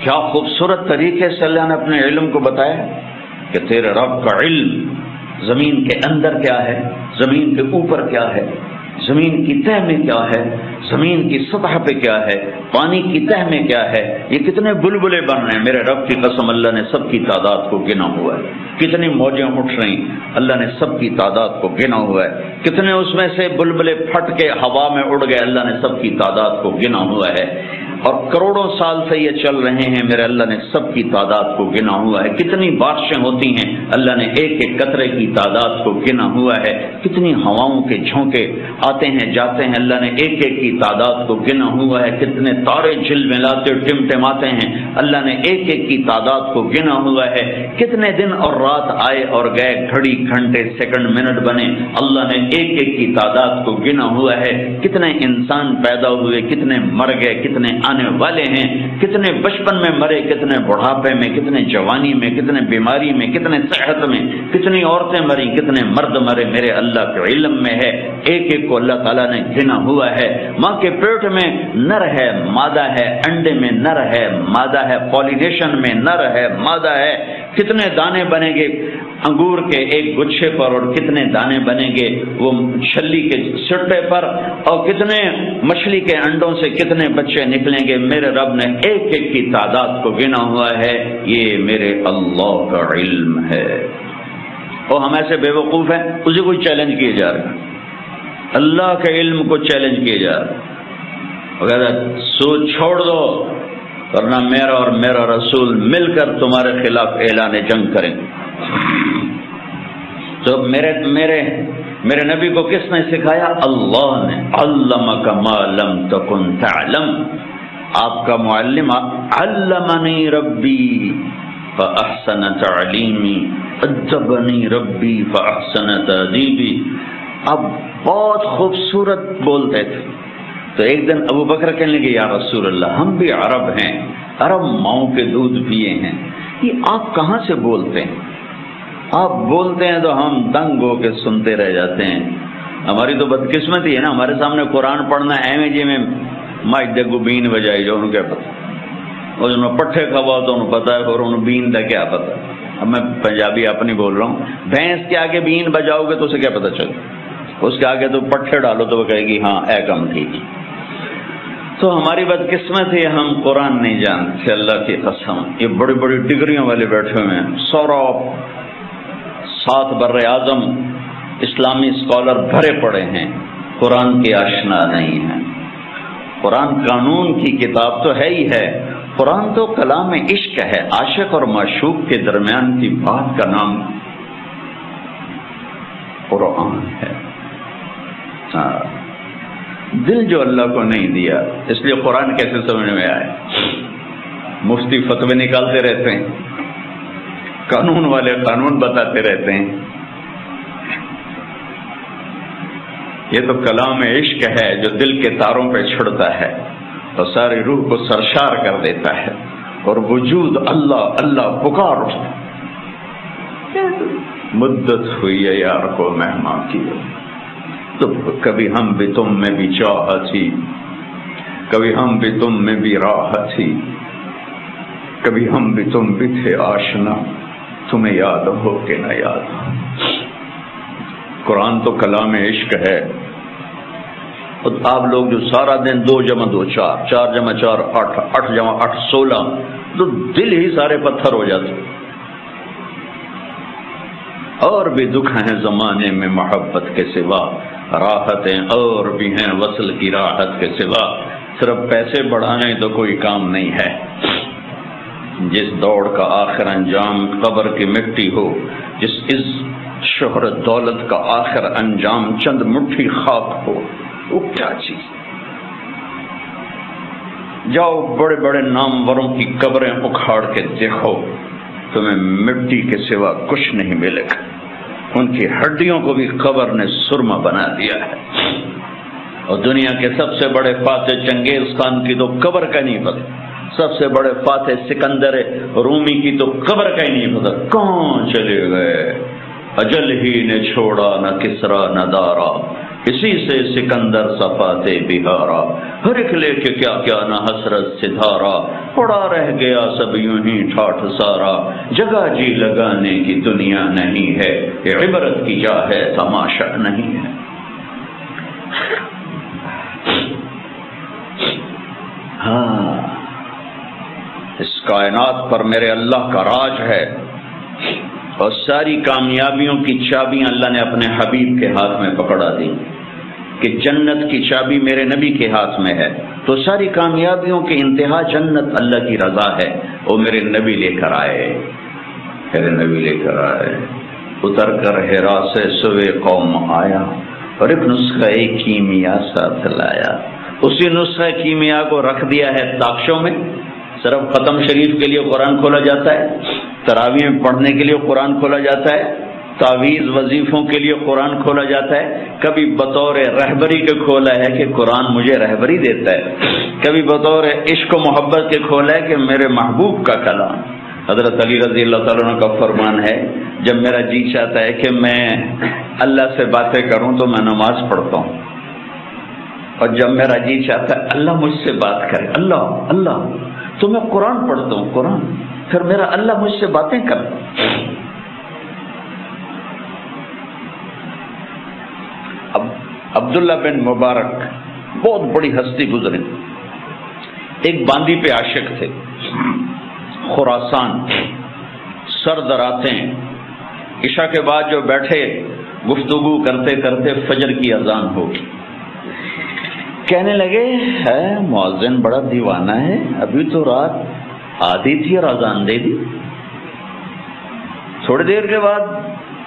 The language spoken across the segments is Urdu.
کیا خوبصورت طریقے سے اللہ نے اپنے علم کو بتایا کہ تیرے رب کا علم زمین کے اندر کیا ہے، زمین کے اوپر کیا ہے، زمین کی تہ میں کیا ہے، زمین کی سطح پہ کیا ہے، پانی کی تہ میں کیا ہے، یہ کتنے بلبلے بن رہے ہیں، میرے رب کی قسم اللہ نے سب کی تعداد کو گنا ہوا ہے، کتنی موجیں اٹھ رہی اللہ نے سب کی تعداد کو گنا ہوا ہے، کتنے اس میں سے بلبلے پھٹ کے ہوا میں اڑ گئے اللہ نے سب کی تعداد کو گنا ہوا ہے، اور کروڑوں سال سے یہ چل رہے ہیں میرے اللہ نے سب کی تعداد کو گنا ہوا ہے، کتنی بارشیں ہوتی ہیں اللہ نے ایک ایک قطرے کی تعداد کو گنا ہوا ہے، کتنی ہواؤں کے جھونکے آتے ہیں جاتے ہیں اللہ نے ایک ایک کی تعداد کو گنا ہوا ہے، کتنے تارے جھلملاتے ٹمٹماتے ہیں اللہ نے ایک ایک کی تعداد کو گنا ہوا ہے، کتنے دن اور رات آئے اور گئے، گھڑی گھنٹے سیکنڈ منٹ بنے اللہ نے ایک ایک کی تعداد کو گنا ہوا ہے، کتنے انسان پیدا ہوئے، کتنے مر گئے، کتنے آنے والے ہیں، کتنے بچپن میں مرے، کتنے بڑھاپے میں، کتنے جوانی میں، کتنے بیماری میں، کتنے صحت میں، کتنی عورتیں مری، کتنے مرد مرے، میرے اللہ کے علم میں ہے، ایک ایک کو اللہ تعالیٰ نے گنا ہوا ہے۔ ماں کے پیٹ میں نر ہے مادہ ہے، انڈے میں نر ہے مادہ ہے، پولینیشن میں نر ہے مادہ ہے، کتنے دانے بنیں گے انگور کے ایک گچھے پر اور کتنے دانے بنیں گے وہ چھلی کے سٹے پر، اور کتنے مچھلی کے انڈوں سے کتنے بچے نکلیں گے، میرے رب نے ایک ایک کی تعداد کو گنا ہوا ہے، یہ میرے اللہ کا علم ہے۔ اور ہم ایسے بے وقوف ہیں اسے کوئی چیلنج کیے جا رہا ہے، اللہ کے علم کو چیلنج کیے جا رہا ہے، وہ کہتا ہے سود چھوڑ دو ورنہ میرا اور میرا رسول مل کر تمہارے خلاف اعلان جنگ کریں گے۔ تو میرے نبی کو کس نے سکھایا؟ اللہ نے، علمک ما لم تکن تعلم، آپ کا معلم علمنی ربی فاحسن تعلیمی ادبنی ربی فاحسن تادیبی۔ اب بہت خوبصورت بولتے تھے، تو ایک دن ابو بکر کہنے لگے یا رسول اللہ ہم بھی عرب ہیں، عرب ماؤں کے دودھ پیے ہیں، یہ آپ کہاں سے بولتے ہیں؟ آپ بولتے ہیں تو ہم دنگ ہو کے سنتے رہ جاتے ہیں، ہماری تو بدقسمتی ہے نا، ہمارے سامنے قرآن پڑھنا ایویں جی میں مائی دگو بین بجائی جو انہوں کیا پتا، اور انہوں پٹھے کھوا تو انہوں پتا ہے اور انہوں بین دا کیا پتا۔ اب میں پنجابی اپنی بول رہا ہوں، بھینس کے آگے بین بجاؤ گے تو اسے کیا پتا چلے، اس کے آگے تو پٹھے ڈالو تو وہ کہے گی ہاں اے کم ٹھیک۔ تو ہماری بدقسمت ہے ہم قرآن نہیں جانتے، اللہ کی قسم یہ بڑی بڑی ڈگریوں والے بیٹھے ہوئے ہیں، 7 بر اعظم اسلامی اسکالر بھرے پڑے ہیں، قرآن کے آشنا نہیں ہیں۔ قرآن قانون کی کتاب تو ہے ہی ہے، قرآن تو کلام عشق ہے، عاشق اور معشوق کے درمیان کی بات کا نام قرآن ہے۔ دل جو اللہ کو نہیں دیا، اس لیے قرآن کیسے سمجھ میں آئے؟ مفتی فتوے نکالتے رہتے ہیں، قانون والے قانون بتاتے رہتے ہیں، یہ تو کلام عشق ہے جو دل کے تاروں پہ چھڑتا ہے اور ساری روح کو سرشار کر دیتا ہے اور وجود اللہ اللہ پکار اٹھتا۔ مدت ہوئی ہے یار کو مہمان کی، تو کبھی ہم بھی تم میں بھی چاہ تھی، کبھی ہم بھی تم میں بھی راہ تھی، کبھی ہم بھی تم بھی تھے آشنا، تمہیں یاد ہو کہ نہ یاد ہو۔ قرآن تو کلام عشق ہے، اور آپ لوگ جو سارا دن 2 × 2 4، 4 × 4 8، 8 × 8 16، تو دل ہی سارے پتھر ہو جاتے۔ اور بھی دکھ ہیں زمانے میں محبت کے سوا، راحتیں اور بھی ہیں وصل کی راحت کے سوا، صرف پیسے بڑھانے تو کوئی کام نہیں ہے۔ جس دوڑ کا آخر انجام قبر کی مٹی ہو، جس اس شہرت دولت کا آخر انجام چند مٹھی خاک ہو، وہ کیا چیز؟ جاؤ بڑے بڑے ناموروں کی قبریں اکھاڑ کے دیکھو، تمہیں مٹی کے سوا کچھ نہیں ملے گا۔ ان کی ہڈیوں کو بھی قبر نے سرما بنا دیا ہے، اور دنیا کے سب سے بڑے فاتح چنگیز خان کی تو قبر کا نہیں پتہ، سب سے بڑے فاتح سکندر رومی کی تو قبر کا ہی نہیں پتہ، کہاں چلے گئے؟ اجل ہی نے چھوڑا نہ کسرا نہ دارا، اسی سے سکندر صفاتے بہارا، ہر ایک لے کے کیا کیا نہ حسرت ستارا، پڑا رہ گیا سب یوں ہی ٹھاٹھ سارا، جگہ جی لگانے کی دنیا نہیں ہے، یہ عبرت کی جا ہے تماشا نہیں ہے۔ ہاں، اس کائنات پر میرے اللہ کا راج ہے، اور ساری کامیابیوں کی چابیاں اللہ نے اپنے حبیب کے ہاتھ میں پکڑا دی کہ جنت کی چابی میرے نبی کے ہاتھ میں ہے، تو ساری کامیابیوں کی انتہا جنت اللہ کی رضا ہے، وہ میرے نبی لے کر آئے، میرے نبی لے کر آئے، اتر کر حرا سے سوے قوم آیا، اور ایک نسخہ کیمیا ساتھ لایا۔ اسی نسخہ کیمیا کو رکھ دیا ہے تاکشوں میں، صرف ختم شریف کے لیے قرآن کھولا جاتا ہے، تراویح میں پڑھنے کے لیے قرآن کھولا جاتا ہے، تعویذ وظیفوں کے لیے قرآن کھولا جاتا ہے، کبھی بطور رہبری کے کھولا ہے کہ قرآن مجھے رہبری دیتا ہے، کبھی بطور عشق و محبت کے کھولا ہے کہ میرے محبوب کا کلام۔ حضرت علی رضی اللہ تعالیٰ عنہ کا فرمان ہے، جب میرا جی چاہتا ہے کہ میں اللہ سے باتیں کروں تو میں نماز پڑھتا ہوں، اور جب میرا جی چاہتا ہے اللہ مجھ سے بات کرے، اللہ اللہ، تو میں قرآن پڑھتا ہوں، قرآن، پھر میرا اللہ مجھ سے باتیں کرتا۔ اب عبداللہ بن مبارک بہت بڑی ہستی گزرے، ایک باندی پہ عاشق تھے، خراسان، سرد راتیں، عشاء کے بعد جو بیٹھے گفتگو کرتے کرتے فجر کی اذان ہوگی، کہنے لگے ہے مؤذن بڑا دیوانہ ہے، ابھی تو رات آدھی تھی اور اذان دے دی۔ تھوڑی دیر کے بعد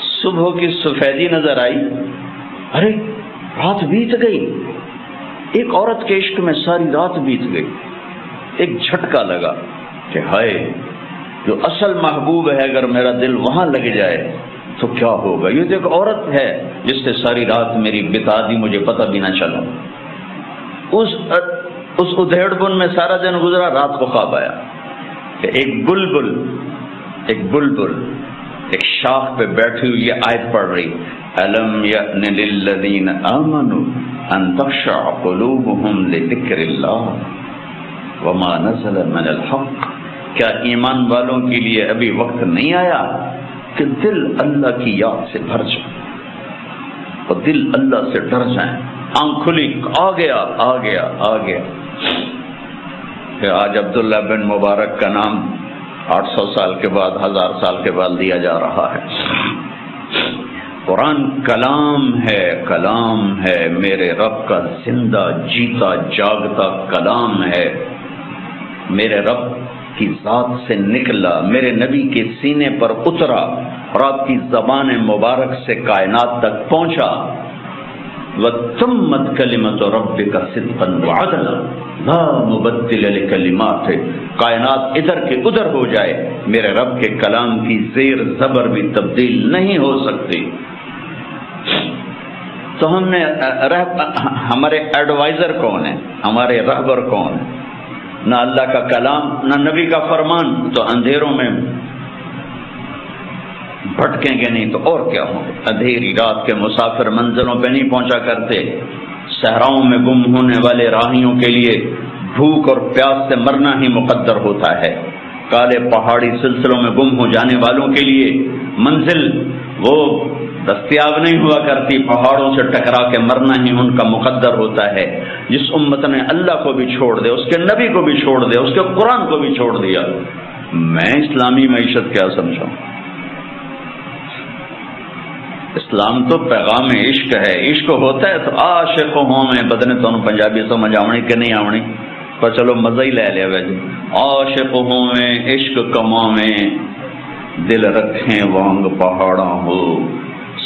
صبح کی سفیدی نظر آئی، ارے رات بیت گئی، ایک عورت کے عشق میں ساری رات بیت گئی۔ ایک جھٹکا لگا کہ ہائے، جو اصل محبوب ہے اگر میرا دل وہاں لگ جائے تو کیا ہوگا، یہ تو ایک عورت ہے جس سے ساری رات میری بتا دی، مجھے پتہ بھی نہ چلا۔ اس ادھیڑ بن میں سارا دن گزرا، رات کو خواب آیا کہ ایک بلبل ایک شاخ پہ بیٹھی ہوئی یہ آیت پڑھ رہی، أَلَمْ يَأْنِ لِلَّذِينَ آمَنُوا أَن تَخْشَعَ قُلُوبُهُمْ لِذِكْرِ اللَّهِ وَمَا نَزَلَ مِنَ الْحَقِّ، کیا ایمان والوں کے لیے ابھی وقت نہیں آیا کہ دل اللہ کی یاد سے بھر جائے اور دل اللہ سے ڈر جائیں، آنکھ کھلی، آ گیا کہ آج عبداللہ بن مبارک کا نام 800 سال کے بعد، 1000 سال کے بعد دیا جا رہا ہے۔ قرآن کلام ہے، میرے رب کا زندہ جیتا جاگتا کلام ہے، میرے رب کی ذات سے نکلا، میرے نبی کے سینے پر اترا اور آپ کی زبان مبارک سے کائنات تک پہنچا۔ وَتَمَّتْ كَلِمَةُ رَبِّكَ صِدْقًا وَعَدْلًا لَا مُبَدِّلَ لِكَلِمَاتِهِ، کائنات ادھر کے ادھر ہو جائے، میرے رب کے کلام کی زیر زبر بھی تبدیل نہیں ہو سکتی۔ تو ہم نے ہمارے ایڈوائزر کون ہے، ہمارے رہبر کون ہے؟ نہ اللہ کا کلام، نہ نبی کا فرمان، تو اندھیروں میں بھٹکیں گے نہیں تو اور کیا ہوں گے۔ اندھیری رات کے مسافر منزلوں پہ نہیں پہنچا کرتے، صحراؤں میں گم ہونے والے راہیوں کے لیے بھوک اور پیاس سے مرنا ہی مقدر ہوتا ہے، کالے پہاڑی سلسلوں میں گم ہو جانے والوں کے لیے منزل وہ دستیاب نہیں ہوا کرتی، پہاڑوں سے ٹکرا کے مرنا ہی ان کا مقدر ہوتا ہے۔ جس امت نے اللہ کو بھی چھوڑ دے، اس کے نبی کو بھی چھوڑ دے، اس کے قرآن کو بھی چھوڑ دیا، میں اسلامی معیشت کیا سمجھاؤں؟ اسلام تو پیغام عشق ہے، عشق ہوتا ہے تو عاشق ہوں میں بدنے تو پنجابی سمجھ آونی کہ نہیں آونی، پر چلو مزہ ہی لے لیا ویسے، عاشق ہوں میں عشق کماں میں دل رکھیں وانگ پہاڑاں ہو،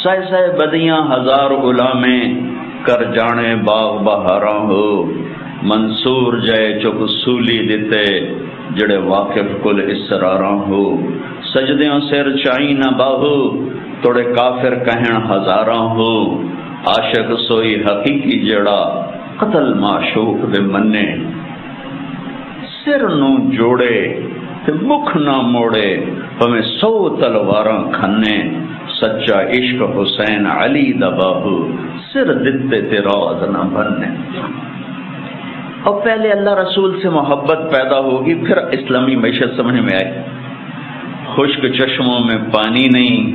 سائے سائے بدیاں ہزار غلامیں کر جانے باغ بہاراں ہو، منصور جائے چک سولی دیتے جڑے واقف کل اسراراں ہو، سجدیاں سر چائی نہ باہو توڑے کافر کہن ہزاراں ہو، عاشق سوئی حقیقی جڑا قتل معشوق دے منے، سر نو جوڑے تے مکھ نہ موڑے پویں 100 تلواراں کھنے، سچا عشق حسین علی دباہو سر دتے تیراز نہ بننے. اور پہلے اللہ رسول سے محبت پیدا ہوگی پھر اسلامی معیشت سمجھ میں آئے. خشک چشموں میں پانی نہیں،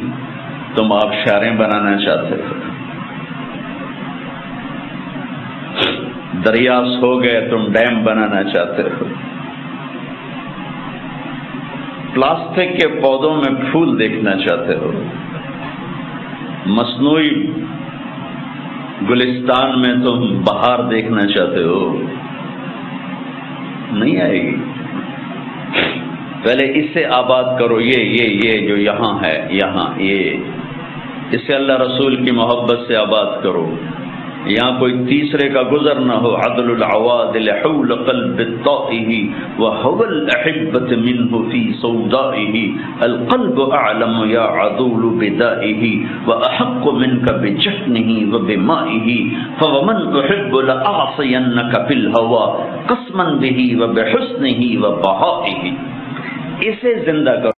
تم آبشاریں بنانا چاہتے ہو. دریا سو گئے، تم ڈیم بنانا چاہتے ہو. پلاسٹک کے پودوں میں پھول دیکھنا چاہتے ہو. مصنوعی گلستان میں تم بہار دیکھنا چاہتے ہو. نہیں آئے گی. پہلے اس سے آباد کرو، یہ جو یہاں ہے، یہاں یہ اسے اللہ رسول کی محبت سے آباد کرو. یہاں کوئی تیسرے کا گزر نہ ہو. عدل العوادل حول قلب الطائه وهو الأحبة منه في سودائه القلب أعلم يا عدول بدائه وأحق منك بجفنه وبمائه فومن أحب لأعصينك في الهوى قسما به وبحسنه وبهائه. اسے زندہ کرو.